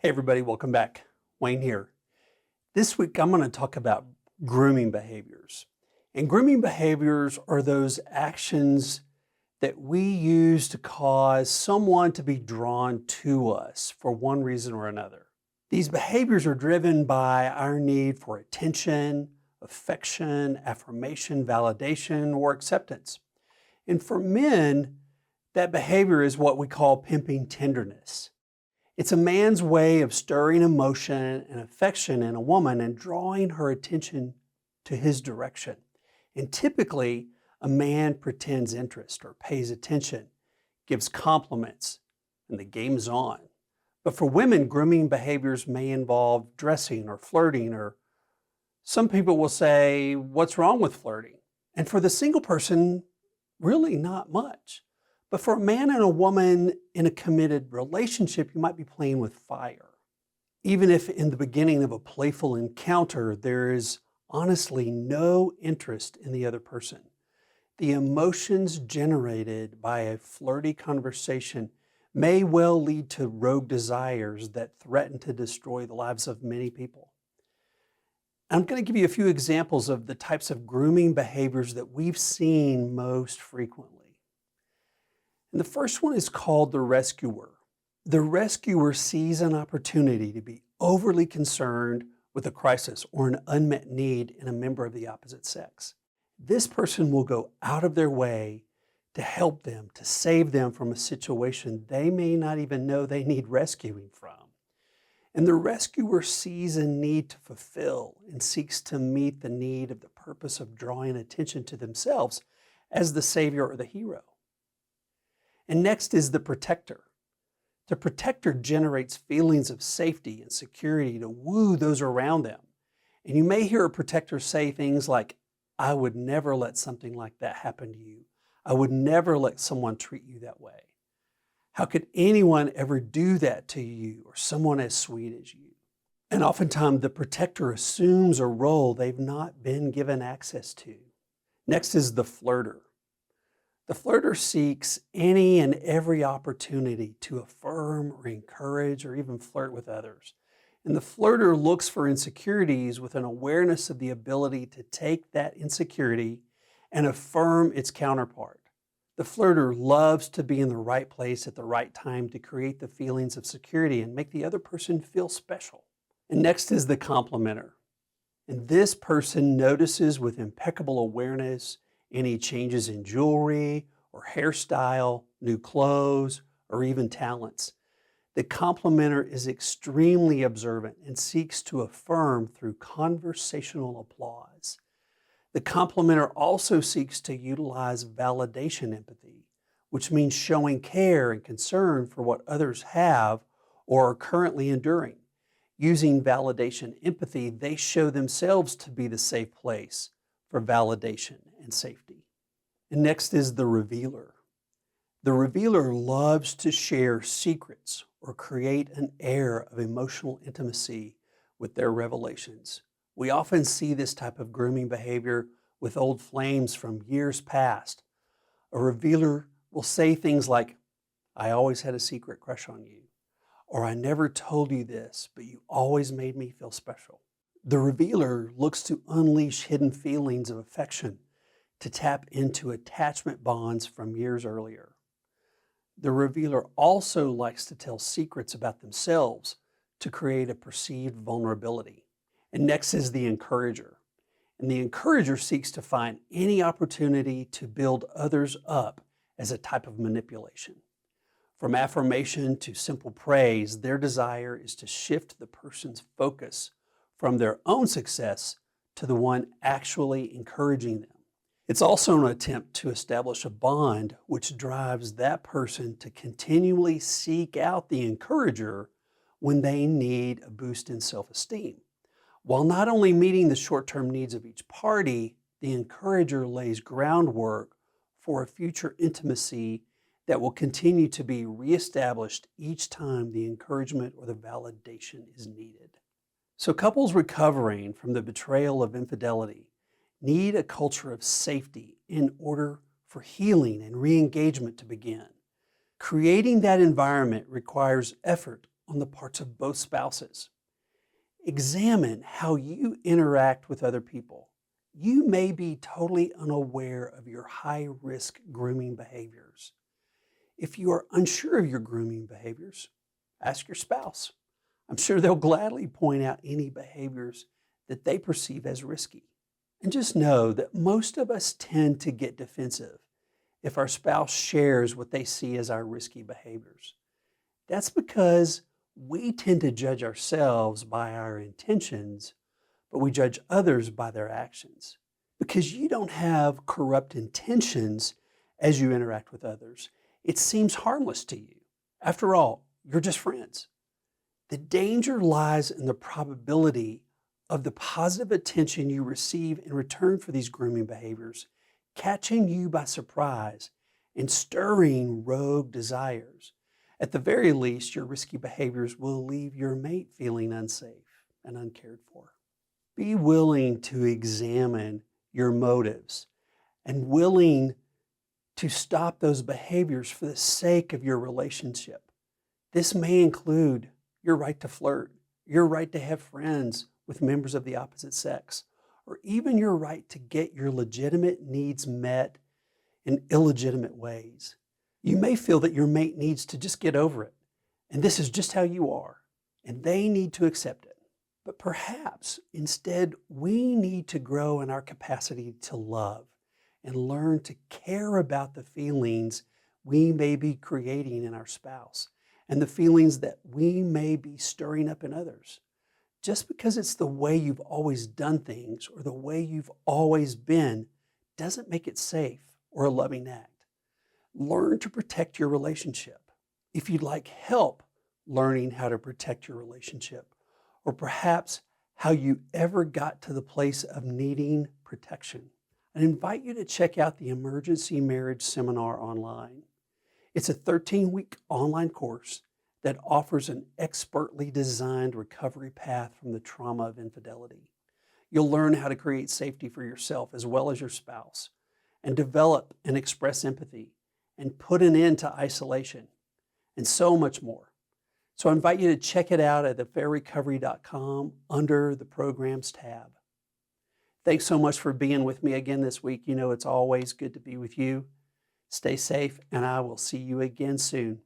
Hey everybody, welcome back. Wayne here. This week I'm going to talk about grooming behaviors. And grooming behaviors are those actions that we use to cause someone to be drawn to us for one reason or another. These behaviors are driven by our need for attention, affection, affirmation, validation, or acceptance. And for men, that behavior is what we call pimping tenderness. It's a man's way of stirring emotion and affection in a woman and drawing her attention to his direction. And typically, a man pretends interest or pays attention, gives compliments, and the game's on. But for women, grooming behaviors may involve dressing or flirting, or some people will say, what's wrong with flirting? And for the single person, really not much. But for a man and a woman in a committed relationship, you might be playing with fire. Even if in the beginning of a playful encounter, there is honestly no interest in the other person. The emotions generated by a flirty conversation may well lead to rogue desires that threaten to destroy the lives of many people. I'm going to give you a few examples of the types of grooming behaviors that we've seen most frequently. And the first one is called the rescuer. The rescuer sees an opportunity to be overly concerned with a crisis or an unmet need in a member of the opposite sex. This person will go out of their way to help them, to save them from a situation they may not even know they need rescuing from. And the rescuer sees a need to fulfill and seeks to meet the need of the purpose of drawing attention to themselves as the savior or the hero. And next is the protector. The protector generates feelings of safety and security to woo those around them. And you may hear a protector say things like, I would never let something like that happen to you. I would never let someone treat you that way. How could anyone ever do that to you or someone as sweet as you? And oftentimes the protector assumes a role they've not been given access to. Next is the flirter. The flirter seeks any and every opportunity to affirm or encourage or even flirt with others. And the flirter looks for insecurities with an awareness of the ability to take that insecurity and affirm its counterpart. The flirter loves to be in the right place at the right time to create the feelings of security and make the other person feel special. And next is the complimenter. And this person notices with impeccable awareness any changes in jewelry or hairstyle, new clothes, or even talents. The complimenter is extremely observant and seeks to affirm through conversational applause. The complimenter also seeks to utilize validation empathy, which means showing care and concern for what others have or are currently enduring. Using validation empathy, they show themselves to be the safe place for validation and safety. And next is the revealer. The revealer loves to share secrets or create an air of emotional intimacy with their revelations. We often see this type of grooming behavior with old flames from years past. A revealer will say things like, I always had a secret crush on you, or I never told you this, but you always made me feel special. The revealer looks to unleash hidden feelings of affection to tap into attachment bonds from years earlier. The revealer also likes to tell secrets about themselves to create a perceived vulnerability. And next is the encourager. And the encourager seeks to find any opportunity to build others up as a type of manipulation. From affirmation to simple praise, their desire is to shift the person's focus from their own success to the one actually encouraging them. It's also an attempt to establish a bond which drives that person to continually seek out the encourager when they need a boost in self-esteem. While not only meeting the short-term needs of each party, the encourager lays groundwork for a future intimacy that will continue to be reestablished each time the encouragement or the validation is needed. So couples recovering from the betrayal of infidelity need a culture of safety in order for healing and re-engagement to begin. Creating that environment requires effort on the parts of both spouses. Examine how you interact with other people. You may be totally unaware of your high-risk grooming behaviors. If you are unsure of your grooming behaviors, ask your spouse. I'm sure they'll gladly point out any behaviors that they perceive as risky. And just know that most of us tend to get defensive if our spouse shares what they see as our risky behaviors. That's because we tend to judge ourselves by our intentions, but we judge others by their actions. Because you don't have corrupt intentions as you interact with others, it seems harmless to you. After all, you're just friends. The danger lies in the probability of the positive attention you receive in return for these grooming behaviors catching you by surprise and stirring rogue desires. At the very least, your risky behaviors will leave your mate feeling unsafe and uncared for. Be willing to examine your motives and willing to stop those behaviors for the sake of your relationship. This may include your right to flirt, your right to have friends with members of the opposite sex, or even your right to get your legitimate needs met in illegitimate ways. You may feel that your mate needs to just get over it, and this is just how you are, and they need to accept it. But perhaps instead, we need to grow in our capacity to love and learn to care about the feelings we may be creating in our spouse and the feelings that we may be stirring up in others. Just because it's the way you've always done things or the way you've always been doesn't make it safe or a loving act. Learn to protect your relationship. If you'd like help learning how to protect your relationship, or perhaps how you ever got to the place of needing protection, I invite you to check out the Emergency Marriage Seminar online. It's a 13-week online course that offers an expertly designed recovery path from the trauma of infidelity. You'll learn how to create safety for yourself as well as your spouse, and develop and express empathy, and put an end to isolation, and so much more. So I invite you to check it out at thefairrecovery.com under the Programs tab. Thanks so much for being with me again this week. You know it's always good to be with you. Stay safe, and I will see you again soon.